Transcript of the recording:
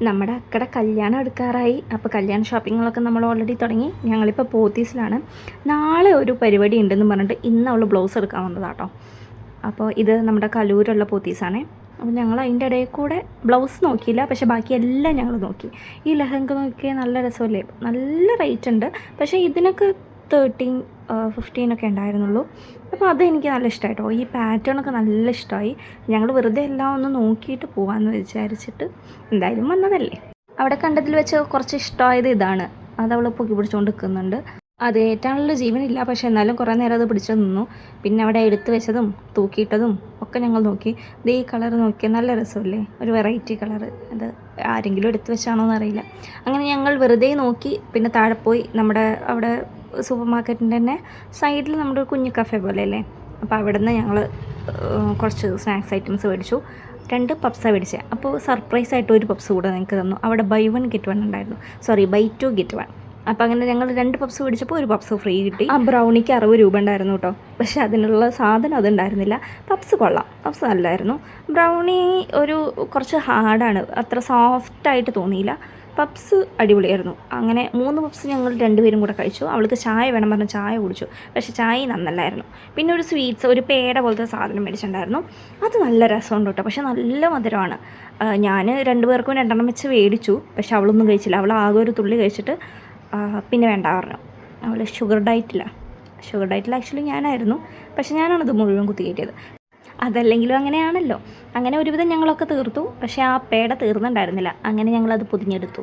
നമ്മുടെ അക്കടെ കല്യാണം എടുക്കാറായി. അപ്പോൾ കല്യാണ ഷോപ്പിങ്ങുകളൊക്കെ നമ്മൾ ഓൾറെഡി തുടങ്ങി. ഞങ്ങളിപ്പോൾ പോത്തീസിലാണ്. നാളെ ഒരു പരിപാടി ഉണ്ടെന്ന് പറഞ്ഞിട്ട് ഇന്ന് അവൾ ബ്ലൗസ് എടുക്കാൻ വന്നതാട്ടോ. അപ്പോൾ ഇത് നമ്മുടെ കലൂരുള്ള പോത്തീസാണേ. അപ്പോൾ ഞങ്ങൾ അതിൻ്റെ ഇടയിൽ കൂടെ ബ്ലൗസ് നോക്കിയില്ല, പക്ഷേ ബാക്കി എല്ലാം ഞങ്ങൾ നോക്കി. ഈ ലെഹങ്ക നോക്കിയാൽ നല്ല രസമല്ലേ, നല്ല റേറ്റ് ഉണ്ട്. പക്ഷേ ഇതിനൊക്കെ 13-15 ഒക്കെ ഉണ്ടായിരുന്നുള്ളൂ. അപ്പോൾ അതെനിക്ക് നല്ല ഇഷ്ടമായിട്ടോ. ഈ പാറ്റേണൊക്കെ നല്ല ഇഷ്ടമായി. ഞങ്ങൾ വെറുതെ എല്ലാം ഒന്ന് നോക്കിയിട്ട് പോകാമെന്ന് വിചാരിച്ചിട്ട് എന്തായാലും വന്നതല്ലേ. അവിടെ കണ്ടതിൽ വെച്ച് കുറച്ച് ഇഷ്ടമായത് ഇതാണ്. അതവൾ പൊക്കി പിടിച്ചുകൊണ്ട് നിൽക്കുന്നുണ്ട്. അത് ഏറ്റാനുള്ള ജീവനില്ല, പക്ഷേ എന്നാലും കുറേ നേരം അത് പിടിച്ചു നിന്നു. പിന്നെ അവിടെ എടുത്തു വെച്ചതും തൂക്കിയിട്ടതും ഒക്കെ ഞങ്ങൾ നോക്കി. ഇത് ഈ കളർ നോക്കിയാൽ നല്ല രസമല്ലേ, ഒരു വെറൈറ്റി കളറ്. അത് ആരെങ്കിലും എടുത്തു വെച്ചാണോ എന്നറിയില്ല. അങ്ങനെ ഞങ്ങൾ വെറുതെ നോക്കി. പിന്നെ താഴെ പോയി നമ്മുടെ അവിടെ സൂപ്പർ മാർക്കറ്റിൻ്റെ തന്നെ സൈഡിൽ നമ്മുടെ ഒരു കുഞ്ഞു കഫേ പോലെ അല്ലേ. അപ്പോൾ അവിടെ നിന്ന് ഞങ്ങൾ കുറച്ച് സ്നാക്സ് ഐറ്റംസ് മേടിച്ചു. 2 പപ്സാണ് മേടിച്ചത്. അപ്പോൾ സർപ്രൈസായിട്ട് ഒരു പപ്സ് കൂടെ നിങ്ങൾക്ക് തന്നു. അവിടെ ബൈ 1 ഗെറ്റ് 1 ഉണ്ടായിരുന്നു, സോറി ബൈ 2 ഗെറ്റ് 1. അപ്പോൾ അങ്ങനെ ഞങ്ങൾ 2 പപ്സ് മേടിച്ചപ്പോൾ ഒരു പപ്സ് ഫ്രീ കിട്ടി. ആ ബ്രൗണിക്ക് 60 രൂപ ഉണ്ടായിരുന്നു കേട്ടോ. പക്ഷേ അതിനുള്ള സാധനം അതുണ്ടായിരുന്നില്ല. പപ്സ് കൊള്ളാം, പപ്സ് നല്ലതായിരുന്നു. ബ്രൗണി കുറച്ച് ഹാർഡാണ്, അത്ര സോഫ്റ്റായിട്ട് തോന്നിയില്ല. പപ്സ് അടിപൊളിയായിരുന്നു. അങ്ങനെ 3 പപ്സ് ഞങ്ങൾ 2 പേരും കൂടെ കഴിച്ചു. അവൾക്ക് ചായ വേണം പറഞ്ഞ് ചായ കുടിച്ചു, പക്ഷേ ചായ നന്നല്ലായിരുന്നു. പിന്നെ ഒരു സ്വീറ്റ്സ്, ഒരു പേട പോലത്തെ സാധനം മേടിച്ചിട്ടുണ്ടായിരുന്നു. അത് നല്ല രസമുണ്ട് കേട്ടോ, പക്ഷേ നല്ല മധുരമാണ്. ഞാൻ 2 പേർക്കും 2 വെച്ച് മേടിച്ചു, പക്ഷേ അവളൊന്നും കഴിച്ചില്ല. അവൾ ആകെ ഒരു തുള്ളി കഴിച്ചിട്ട് പിന്നെ വേണ്ട പറഞ്ഞു. അവൾ ഷുഗർ ഡയറ്റിൽ ആക്ച്വലി ഞാനായിരുന്നു, പക്ഷേ ഞാനാണത് മുഴുവൻ കുത്തി കയറ്റിയത്. അതല്ലെങ്കിലും അങ്ങനെയാണല്ലോ. അങ്ങനെ ഒരുവിധം ഞങ്ങളൊക്കെ തീർത്തു. പക്ഷേ ആ പേട തീർന്നുണ്ടായിരുന്നില്ല. അങ്ങനെ ഞങ്ങളത് പൊതിഞ്ഞെടുത്തു.